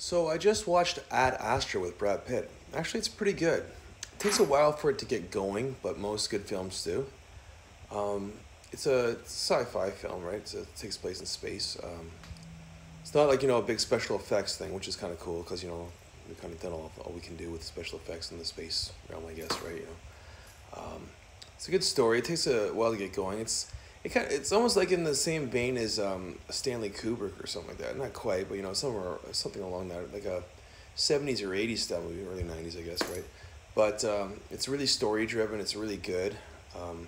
So I just watched Ad Astra with Brad Pitt. Actually, it's pretty good. It takes a while for it to get going, but most good films do. Um, it's a sci-fi film, right? So it takes place in space. It's not like a big special effects thing, which is kind of cool because we've kind of done all we can do with special effects in the space realm, I guess, right? It's a good story. It takes a while to get going. It's almost like in the same vein as Stanley Kubrick or something like that. Not quite, but something along that, like a '70s or '80s style movie, early '90s, I guess, right? But it's really story driven. It's really good. Um,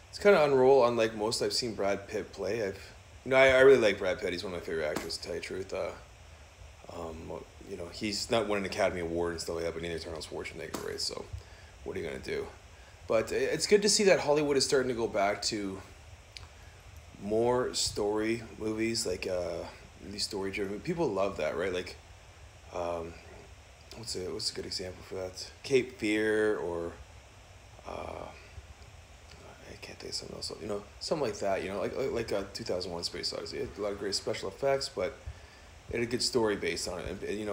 it's kind of unlike most I've seen Brad Pitt play. I really like Brad Pitt. He's one of my favorite actors, to tell you the truth. He's not won an Academy Award and stuff like that, but neither is Arnold Schwarzenegger, right? So, what are you gonna do? But it's good to see that Hollywood is starting to go back to more story movies, like really story driven. People love that, right? Like, um, what's a good example for that? Cape Fear or I can't think of something else. Something like that. Like 2001: Space Odyssey. It had a lot of great special effects, but it had a good story based on it. And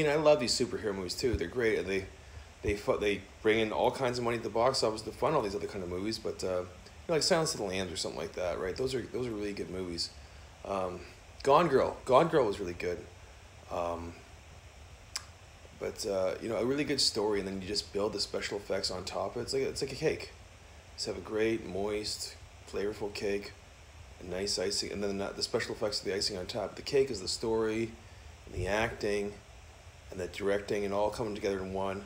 I love these superhero movies too. They're great, and they bring in all kinds of money at the box office to fund all these other kind of movies. But like Silence of the Lambs or something like that, right? Those are really good movies. Gone Girl was really good. Um, but a really good story, and then you just build the special effects on top of it. It's like a cake. Just have a great, moist, flavorful cake, a nice icing, and then the special effects of the icing on top. The cake is the story, and the acting, and the directing, and all coming together in one.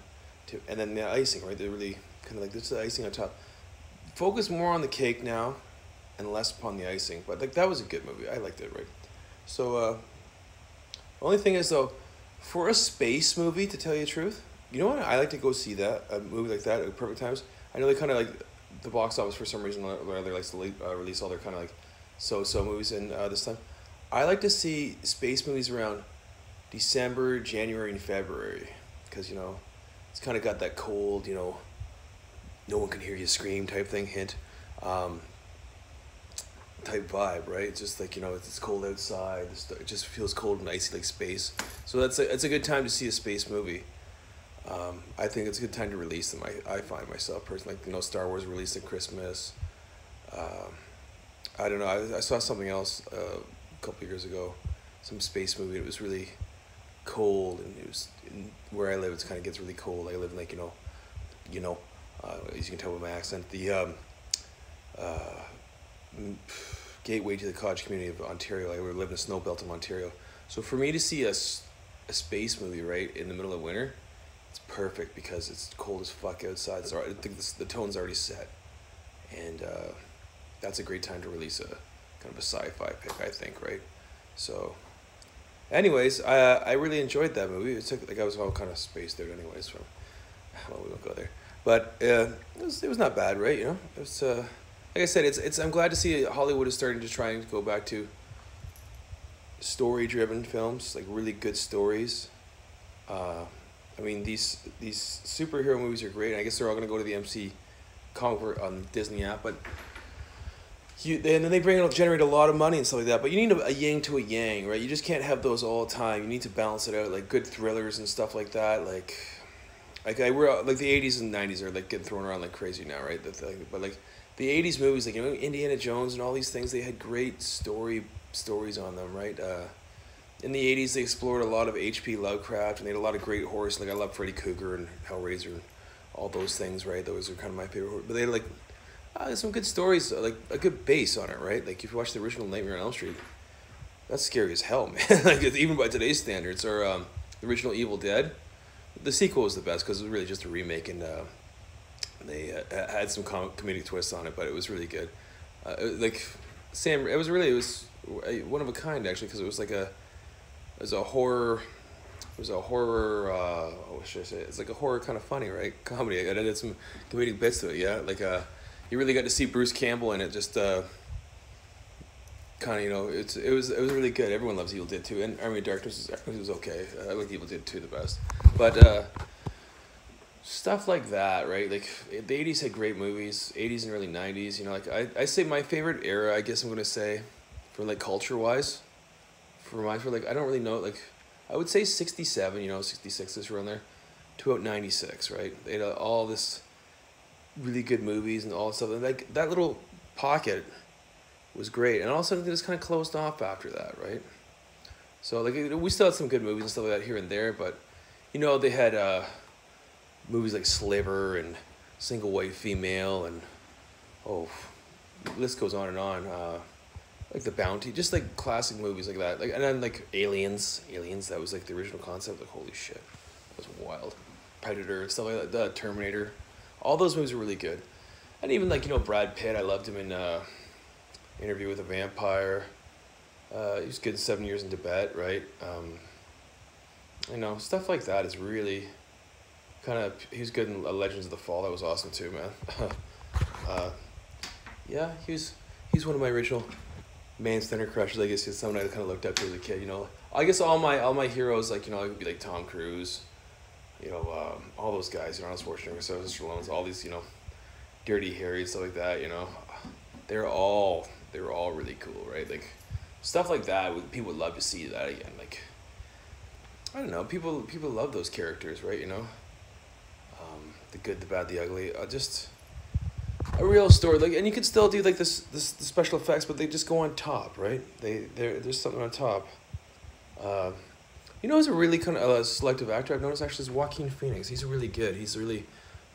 And then the icing, right? They're really kind of like this is the icing on top. Focus more on the cake now, and less upon the icing. But like that was a good movie. I liked it, right? So only thing is though, for a space movie, to tell you the truth, you know what? I like to go see that a movie like that at perfect times. I know they kind of like the box office for some reason rather likes to release all their kind of like so movies in this time. I like to see space movies around December, January, and February because it's kind of got that cold, no one can hear you scream type thing hint, type vibe, right? It's just like it's cold outside. It just feels cold and icy like space. So it's a good time to see a space movie. I think it's a good time to release them. I find myself personally, like Star Wars released at Christmas. I don't know. I saw something else a couple of years ago, some space movie. It was really cold, and it was where I live. It kind of gets really cold. I live in like as you can tell by my accent, the gateway to the cottage community of Ontario. I live in a snow belt in Ontario. So for me to see a space movie right in the middle of winter, it's perfect because it's cold as fuck outside. So I think the tone's already set, and that's a great time to release a kind of a sci-fi pick, I think, right? So, anyways, I really enjoyed that movie. It took like I was all kind of spaced out, anyways. We won't go there, but it was not bad, right? It was like I said, it's I'm glad to see Hollywood is starting to try and go back to story-driven films, like really good stories. These superhero movies are great. I guess they're all gonna go to the MC comic on Disney app, but and then they generate a lot of money and stuff like that. But you need a yin to a yang, right? You just can't have those all the time. You need to balance it out, like good thrillers and stuff like that. We're like the '80s and '90s are like getting thrown around like crazy now, right? But like the '80s movies, like Indiana Jones and all these things, they had great stories on them, right? In the '80s, they explored a lot of H.P. Lovecraft, and they had a lot of great horror. Like I love Freddy Krueger and Hellraiser, and all those things, right? Those are kind of my favorite horror. But they had like there's some good stories, like a good base on it, right? Like if you watch the original Nightmare on Elm Street, that's scary as hell, man. Like even by today's standards, or the original Evil Dead. The sequel was the best because it was really just a remake, and they had some comedic twists on it, but it was really good. It was one of a kind actually, because it was a horror. It was a horror. What should I say? It's like a horror kind of funny, right? Comedy. It had some comedic bits to it. Yeah, like you really got to see Bruce Campbell in it. Just kind of it was really good. Everyone loves Evil Dead 2, and Army of Darkness was okay. I like Evil Dead 2 the best, but stuff like that, right? Like the '80s had great movies. '80s and early '90s. Like I say my favorite era. I guess I'm gonna say, for like culture wise, for like I don't really know like I would say 67, 66 is around there, to about 96, right? They had all this really good movies and all this stuff. And like that little pocket was great. And all of a sudden they just kind of closed off after that, right? So like we still had some good movies and stuff like that here and there, but they had movies like Sliver and Single White Female and the list goes on and on. Like The Bounty, just like classic movies like that. Like, and then like Aliens, that was like the original concept. Like, holy shit, that was wild. Predator and stuff like that. The Terminator, all those movies were really good. And even like Brad Pitt, I loved him in Interview with a Vampire. He was good in 7 Years in Tibet, right? Stuff like that is really kind of. He was good in Legends of the Fall. That was awesome too, man. Yeah, he's one of my original man-center crushes. I guess he's someone I kind of looked up to as a kid. I guess all my heroes, like it would be like Tom Cruise, all those guys, Arnold Schwarzenegger, Sylvester Stallone, all these, Dirty Harry, stuff like that. They were all really cool, right? Like stuff like that. People would love to see that again. Like I don't know, people love those characters, right? The good, the bad, the ugly. Just a real story, like, and you could still do like the special effects, but they just go on top, right? There's something on top. Who's a really kind of selective actor I've noticed actually is Joaquin Phoenix. He's really good. He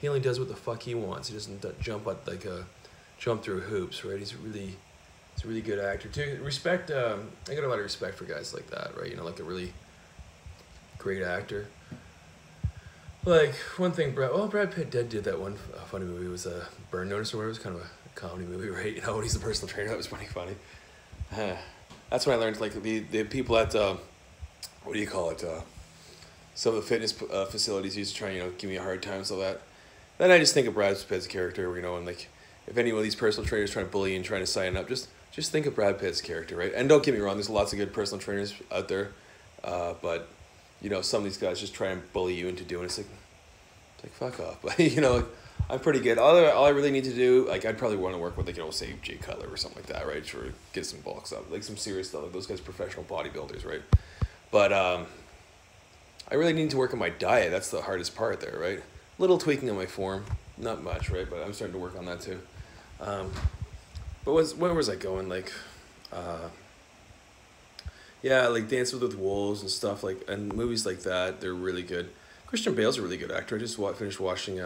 only does what the fuck he wants. He doesn't jump through hoops, right? He's a really good actor too. Respect. I got a lot of respect for guys like that, right? Like a really great actor. Like, one thing, Brad Pitt did that one funny movie. It was Burn Notice or whatever. It was kind of a comedy movie, right? When he's the personal trainer, that was pretty funny. That's when I learned, like, the people at, what do you call it? Some of the fitness facilities used to try and, give me a hard time and stuff like that. Then I just think of Brad Pitt's character, and, like, if any one of these personal trainers trying to bully you and trying to sign up, just think of Brad Pitt's character, right? And don't get me wrong, there's lots of good personal trainers out there, but... some of these guys just try and bully you into doing it. It's like fuck off. But, I'm pretty good. All I really need to do, like, I'd probably want to work with, like, say, Jay Cutler or something like that, right? To get some bulks up. Like, some serious stuff. Like, those guys are professional bodybuilders, right? But, I really need to work on my diet. That's the hardest part there, right? Little tweaking on my form. Not much, right? But I'm starting to work on that, too. But where was I going? Like, yeah, like Dances with Wolves and stuff, like, and movies like that, they're really good. Christian Bale's a really good actor. I just finished watching,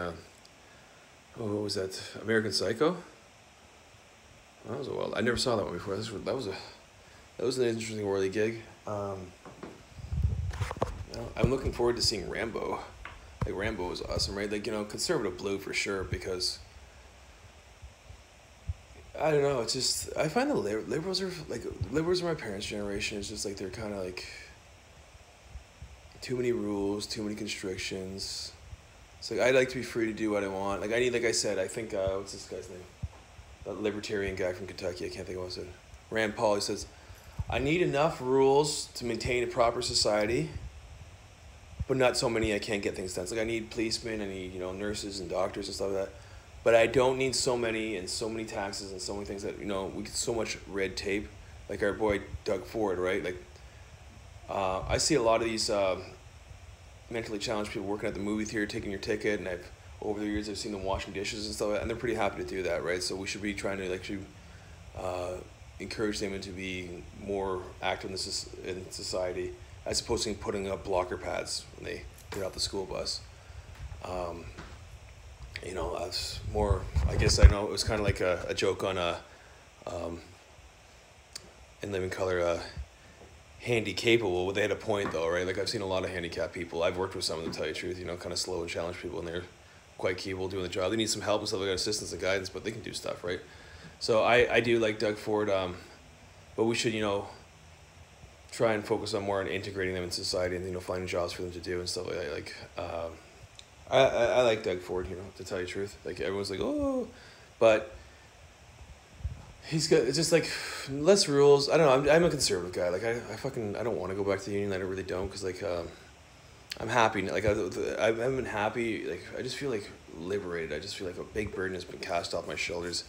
what was that? American Psycho? That was I never saw that one before. That was an interesting whirly gig. I'm looking forward to seeing Rambo. Like, Rambo was awesome, right? Like, conservative blue for sure, because I don't know, it's just, I find the liberals are my parents' generation. It's just like, they're kind of like, too many rules, too many constrictions. It's like, I'd like to be free to do what I want. Like, like I said, I think, what's this guy's name? That libertarian guy from Kentucky, I can't think of what it said. Rand Paul, he says, I need enough rules to maintain a proper society, but not so many I can't get things done. It's like, I need policemen, I need, nurses and doctors and stuff like that. But I don't need so many taxes and so many things that, we get so much red tape. Like our boy Doug Ford, right? Like, I see a lot of these mentally challenged people working at the movie theater, taking your ticket, and over the years I've seen them washing dishes and stuff, and they're pretty happy to do that, right? So we should be trying to actually encourage them to be more active in society, as opposed to putting up blocker pads when they get off the school bus. That's more, I guess, I know it was kind of like a joke on In Living Color, handy capable, but they had a point though, right? Like, I've seen a lot of handicapped people. I've worked with some of them, to tell you the truth, kind of slow and challenged people, and they're quite capable doing the job. They need some help and stuff, they got assistance and guidance, but they can do stuff, right? So I do like Doug Ford, but we should, try and focus on more on integrating them in society and, finding jobs for them to do and stuff like that. Like, I like Doug Ford, to tell you the truth. Like, everyone's like, oh, but he's got, it's just like less rules. I don't know. I'm a conservative guy. Like, I don't want to go back to the union. I really don't, because like, I'm happy. Like, I haven't been happy. Like, I just feel like liberated. I just feel like a big burden has been cast off my shoulders.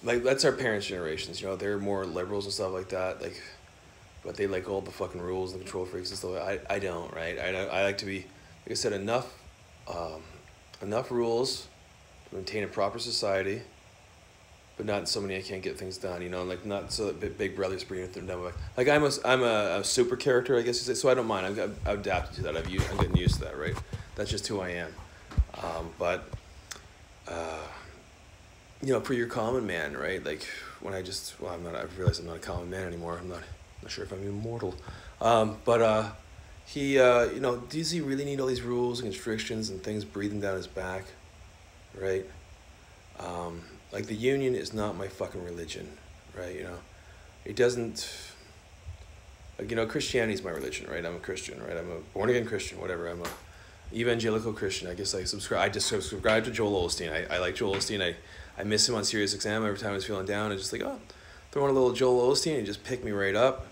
Like, that's our parents' generations. They're more liberals and stuff like that. Like, but they like all the fucking rules and control freaks and stuff. I don't, right? I like to be, like I said, enough rules to maintain a proper society, but not so many I can't get things done. You know, like not so that Big Brother's bringing it down. Like I'm a super character, I guess you say. So I don't mind. I've adapted to that. I'm getting used to that, right? That's just who I am. But you know, for your common man, right? Like when I've realized I'm not a common man anymore. I'm not sure if I'm immortal. He, you know, does he really need all these rules and constrictions and things breathing down his back, right? Like the union is not my fucking religion, right? You know, it doesn't, like, you know, Christianity is my religion, right? I'm a Christian, right? I'm a born again Christian, whatever. I'm a evangelical Christian. I guess I just subscribe to Joel Osteen. I like Joel Osteen. I miss him on Sirius XM every time I was feeling down. I just like, oh, throw on a little Joel Osteen and just pick me right up.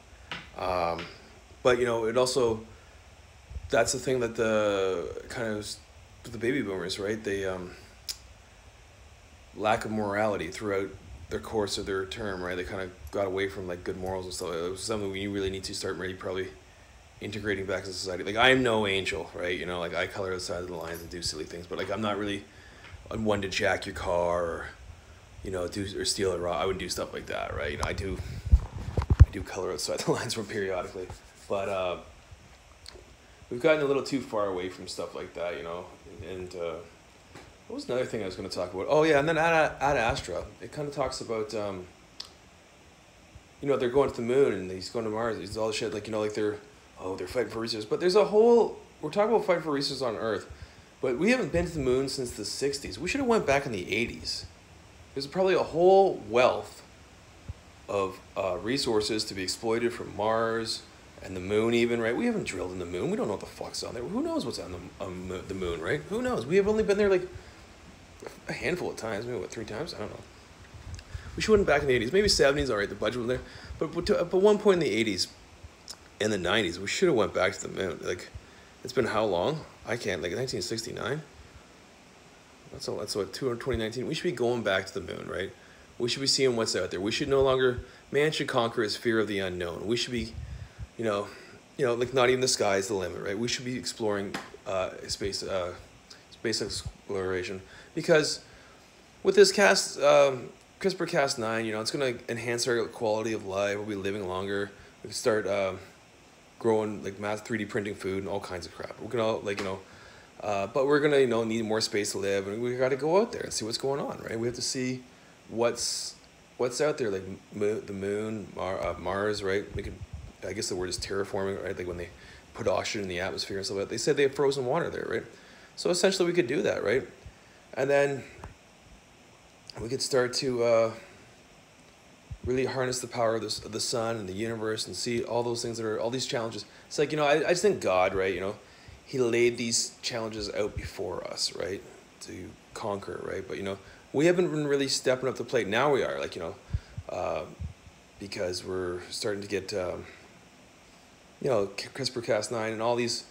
But you know, it also, that's the thing that the baby boomers, right? They lack of morality throughout their course of their term, right? They kind of got away from like good morals and stuff. It was something we really need to start really probably integrating back into society. Like I'm no angel, right? You know, like I color outside of the lines and do silly things, but like I'm not really one to jack your car or, you know, or steal it raw. I wouldn't do stuff like that, right? You know, I do color outside the lines from periodically, but we've gotten a little too far away from stuff like that, you know. And what was another thing I was going to talk about? Oh yeah, and then at Astra, it kind of talks about you know, they're going to the moon and he's going to Mars. It's all the shit, like, you know, like they're fighting for resources. But there's we're talking about fighting for resources on Earth, but we haven't been to the moon since the 60s. We should have went back in the 80s. There's probably a whole wealth of resources to be exploited from Mars and the moon even, right? We haven't drilled in the moon. We don't know what the fuck's on there. Who knows what's on the moon, right? Who knows? We have only been there like a handful of times, maybe 3 times? I don't know. We should have went back in the 80s. Maybe 70s, all right, the budget was there. But one point in the 80s and the 90s, we should have went back to the moon. Like, it's been how long? I can't, like 1969? That's what, 2019? We should be going back to the moon, right? We should be seeing what's out there. We should no longer, man should conquer his fear of the unknown. We should be, you know, like not even the sky is the limit, right? We should be exploring space exploration, because with this CRISPR-Cas9, you know, it's going to enhance our quality of life. We'll be living longer. We can start growing, like, 3D printing food and all kinds of crap. We're gonna, like, you know, but we're gonna, you know, need more space to live, and we got to go out there and see what's going on, right? We have to see what's out there, like the moon, Mars, right? We could, I guess the word is terraforming, right? Like when they put oxygen in the atmosphere and stuff like that. They said they have frozen water there, right? So essentially we could do that, right? And then we could start to really harness the power of the sun and the universe and see all those things all these challenges. It's like, you know, I just think God, right, you know, he laid these challenges out before us, right, to conquer, right? But, you know, we haven't been really stepping up the plate. Now we are, like, you know, because we're starting to get, you know, CRISPR-Cas9 and all these,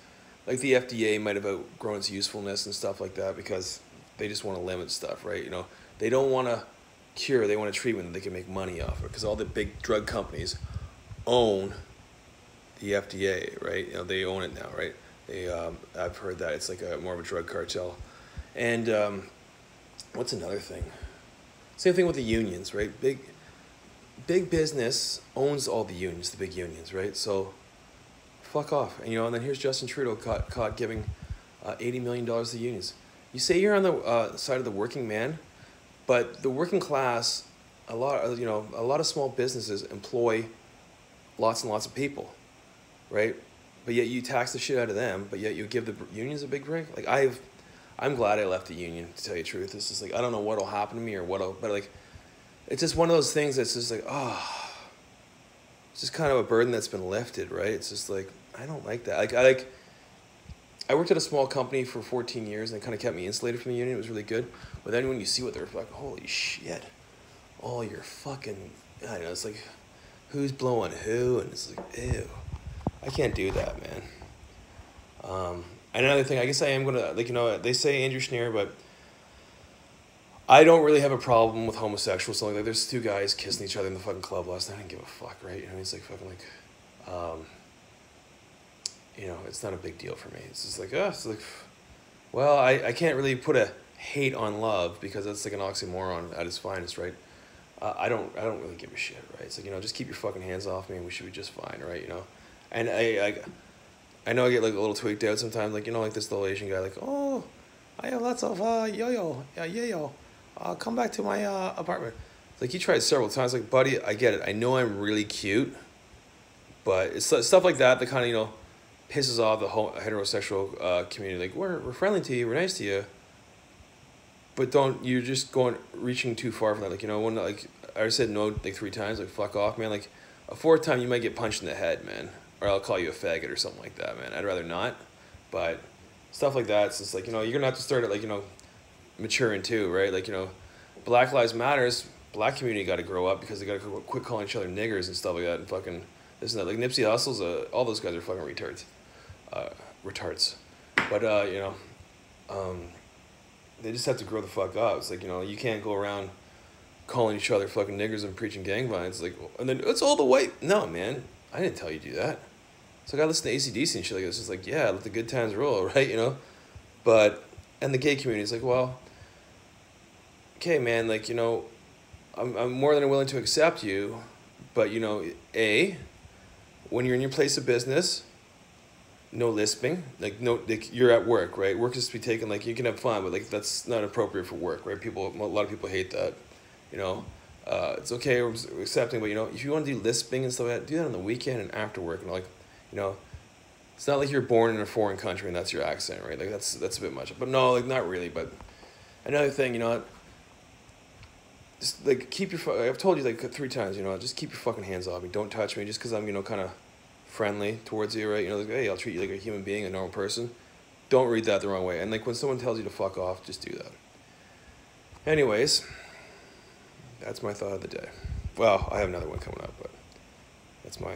like the FDA might have outgrown its usefulness and stuff like that because they just want to limit stuff, right? You know, they don't want to cure, they want to treatment that they can make money off of, because all the big drug companies own the FDA, right? You know, they own it now, right? They, I've heard that it's like more of a drug cartel. And what's another thing? Same thing with the unions, right? Big business owns all the unions, the big unions, right? So fuck off. And, you know, and then here's Justin Trudeau caught giving $80 million to unions. You say you're on the side of the working man, but the working class, a lot of small businesses employ lots and lots of people, right? But yet you tax the shit out of them, but yet you give the unions a big break. Like I'm glad I left the union, to tell you the truth. It's just like, I don't know what'll happen to me or but like, it's just one of those things that's just like, oh, it's just kind of a burden that's been lifted, right? It's just like, I don't like that. I worked at a small company for 14 years, and it kind of kept me insulated from the union. It was really good. But then when you see what they're like, holy shit, all your fucking, I don't know, it's like, who's blowing who? And it's like, ew. I can't do that, man. And another thing, I guess I am going to, like, you know, they say Andrew Schneer, but I don't really have a problem with homosexuals. So like, there's 2 guys kissing each other in the fucking club last night. I didn't give a fuck, right? You know, it's like fucking like, Um, you know, it's not a big deal for me. It's just like, it's like, well, I can't really put a hate on love because that's like an oxymoron at its finest, right? I don't really give a shit, right? It's like, you know, just keep your fucking hands off me and we should be just fine, right? You know, and I know I get like a little tweaked out sometimes, like, you know, like this little Asian guy, like, oh, I have lots of yo-yo, yeah, yo-yo, come back to my apartment. Like, he tried several times, like, buddy, I get it. I know I'm really cute, but it's stuff like that that kind of, you know, pisses off the whole heterosexual community. Like, we're friendly to you, we're nice to you, but you're just reaching too far from that. Like, you know, when, like, I already said no, like, 3 times, like, fuck off, man. Like, a 4th time, you might get punched in the head, man. Or I'll call you a faggot or something like that, man. I'd rather not. But stuff like that, it's just like, you know, you're going to have to start it, like, you know, maturing too, right? Like, you know, Black Lives Matters, black community got to grow up because they got to quit calling each other niggers and stuff like that and fucking this and that. Like, Nipsey Hussle's, all those guys are fucking retards. But, you know, they just have to grow the fuck up. It's like, you know, you can't go around calling each other fucking niggers and preaching gang violence. Like, and then it's all the white. No, man, I didn't tell you to do that. So I gotta listen to AC/DC and shit like this. It's like, yeah, let the good times roll, right? You know, but and the gay community is like, well, okay, man, like, you know, I'm more than willing to accept you, but, you know, when you're in your place of business, no lisping, like, no, like, you're at work, right? Work is to be taken, like, you can have fun, but, like, that's not appropriate for work, right? A lot of people hate that, you know. It's okay, we're accepting, but, you know, if you want to do lisping and stuff like that, do that on the weekend and after work, and, like, you know, it's not like you're born in a foreign country and that's your accent, right? Like, that's a bit much, but no, like, not really. But another thing, you know, just, like, I've told you, like, 3 times, you know, just keep your fucking hands off me. Don't touch me just because I'm, you know, kind of friendly towards you, right? You know, like, hey, I'll treat you like a human being, a normal person. Don't read that the wrong way. And, like, when someone tells you to fuck off, just do that. Anyways, that's my thought of the day. Well, I have another one coming up, but that's my